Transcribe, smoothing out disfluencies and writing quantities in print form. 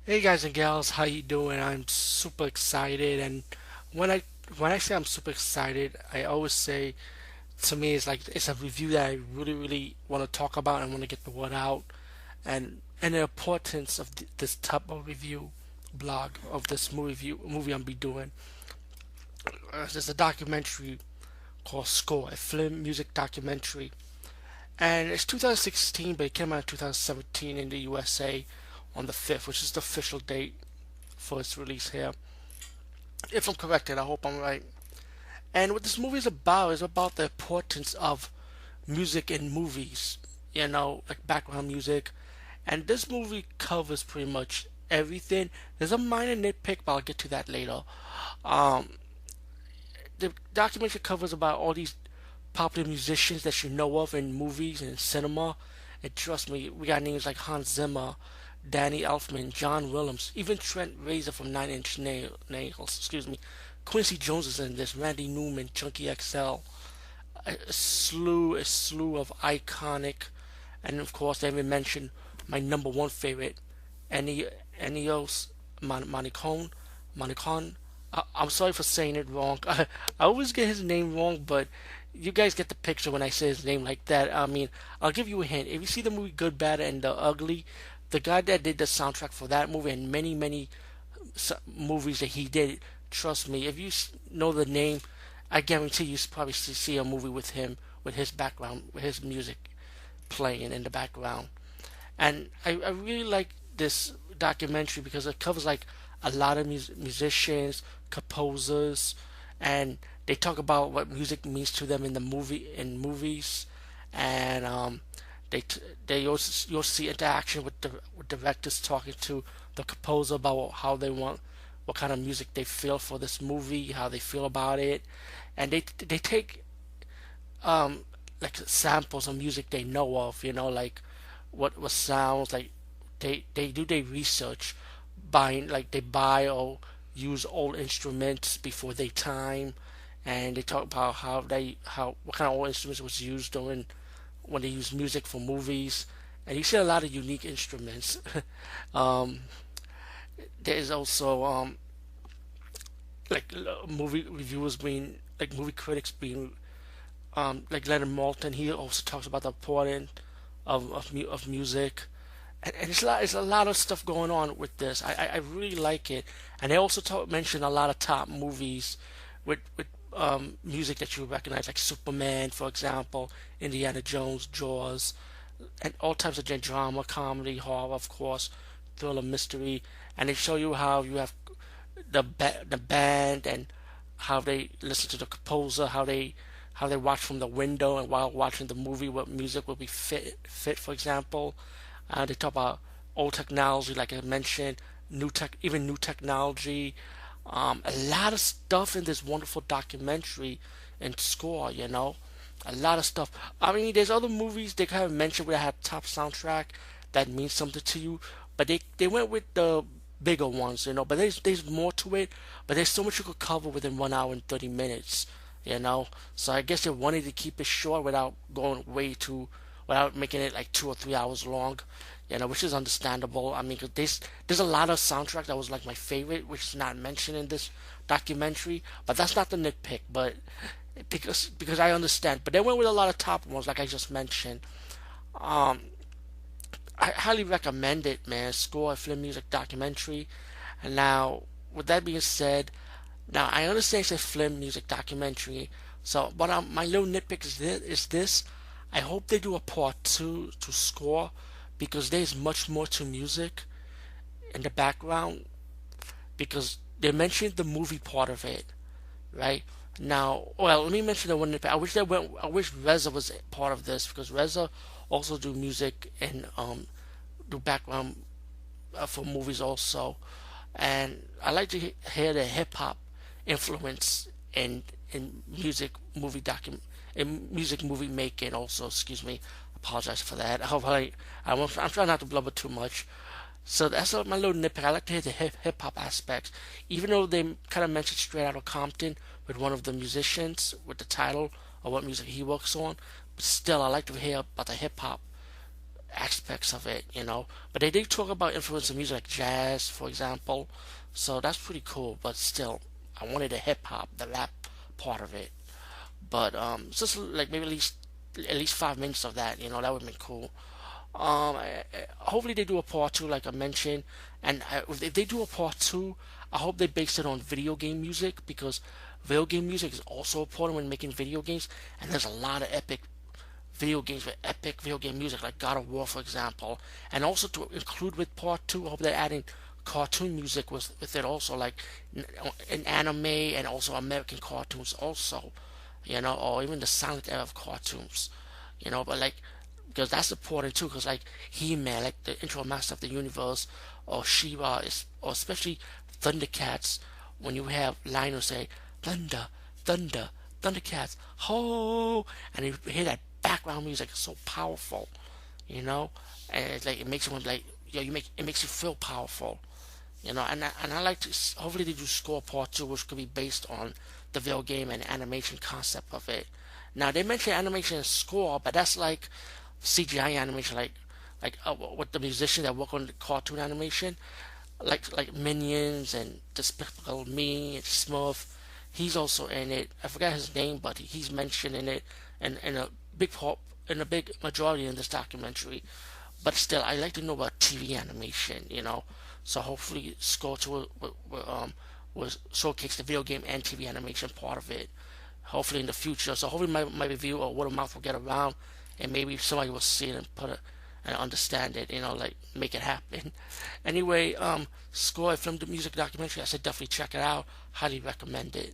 Hey guys and gals, how you doing? I'm super excited, and when I when I say I'm super excited, I always say to me it's a review that I really want to talk about and want to get the word out, and the importance of this type of review blog of this movie I'm be doing. There's a documentary called Score, a film music documentary, and it's 2016, but it came out in 2017 in the USA on the 5th, which is the official date for its release here. If I'm corrected, I hope I'm right. And what this movie is about the importance of music in movies, like background music. And this movie covers pretty much everything. There's a minor nitpick, but I'll get to that later. Um, the documentary covers about all these popular musicians that you know of in movies and cinema. And trust me, we got names like Hans Zimmer, Danny Elfman, John Williams, even Trent Reznor from Nine Inch Nails. Excuse me. Quincy Jones is in this. Randy Newman, Chunky XL, a slew of iconic, and of course, they even mentioned my number one favorite, Enios Manicon. Manicon. I'm sorry for saying it wrong. I always get his name wrong, but you guys get the picture when I say his name like that. I mean, I'll give you a hint. If you see the movie Good, Bad, and the Ugly, the guy that did the soundtrack for that movie and many movies that he did, trust me, if you know the name, I guarantee you probably see a movie with him, with his background, with his music playing in the background. And I really like this documentary because it covers like a lot of musicians, composers, and they talk about what music means to them in movies, and they you'll see interaction with directors talking to the composer about how they want, what kind of music they feel for this movie, how they feel about it, and they take um like samples of music they know of, like what sounds like. They do their research, buying, like they buy or use old instruments before they time, and they talk about how what kind of old instruments was used during when they use music for movies, and you see a lot of unique instruments. um, there's also like movie reviewers being like movie critics being like Leonard Maltin. He also talks about the importance of music, and it's a lot of stuff going on with this. I really like it, and they also mention a lot of top movies with music that you would recognize, like Superman, for example, Indiana Jones, Jaws, and all types of drama, comedy, horror, of course, thriller, mystery, and they show you how you have the band and how they listen to the composer, how they watch from the window and while watching the movie, what music will be fit, for example. They talk about old technology, like I mentioned, even new technology. A lot of stuff in this wonderful documentary and score. A lot of stuff. I mean, there's other movies they kind of mentioned where I have top soundtrack that means something to you, but they went with the bigger ones. But there's more to it. But there's so much you could cover within 1 hour and 30 minutes. So I guess they wanted to keep it short without going without making it like 2 or 3 hours long. Which is understandable. I mean, 'cause there's a lot of soundtrack that was like my favorite, which is not mentioned in this documentary. But that's not the nitpick. But because I understand. But they went with a lot of top ones, like I just mentioned. Um, I highly recommend it, man. Score, a film music documentary. And now, with that being said, now I understand it's a film music documentary. So, but my little nitpick is this. I hope they do a part two to Score, because there's much more to music in the background, because they mentioned the movie part of it, right? Now, well, let me mention the one. I wish Reza was part of this, because Reza also do music and do background for movies also, and I like to hear the hip hop influence in music movie making also. Excuse me, apologize for that. I'm trying not to blubber too much. So that's my little nitpick. I like to hear the hip hop aspects, even though they kind of mentioned Straight Outta Compton with one of the musicians with the title of what music he works on. But still, I like to hear about the hip hop aspects of it, But they did talk about influence of music like jazz, for example. So that's pretty cool. But still, I wanted the hip hop, the rap part of it. But just like maybe at least 5 minutes of that, that would have been cool. Hopefully they do a part two, like I mentioned, and if they do a part two, I hope they base it on video game music because video game music is also important when making video games, and there's a lot of epic video games with epic video game music, like God of War, for example, and also to include with part two, I hope they're adding cartoon music with it also, like in anime and also American cartoons also, or even the silent era of cartoons, but like because that's important too. Because like He-Man, like the intro master of the universe, or She-Ra, or especially Thundercats, when you have Lionel say thunder, thunder, Thundercats, ho, and you hear that background music, it's so powerful, and it's like it makes you want like it makes you feel powerful, and I like to hopefully they do score part two, which could be based on the video game and animation concept of it. Now they mention animation and score, but that's like CGI animation, like with the musicians that work on the cartoon animation, like Minions and Despicable Me and Smurf. He's also in it. I forgot his name, but he's mentioned in it, and in a big part, in a big majority in this documentary. But still, I like to know about TV animation. So hopefully, Scorch will showcase the video game and TV animation part of it. Hopefully in the future. So hopefully my review or word of mouth will get around, and maybe somebody will see it and put it and understand it. Like make it happen. Anyway, Score, a film music documentary. I said definitely check it out. Highly recommend it.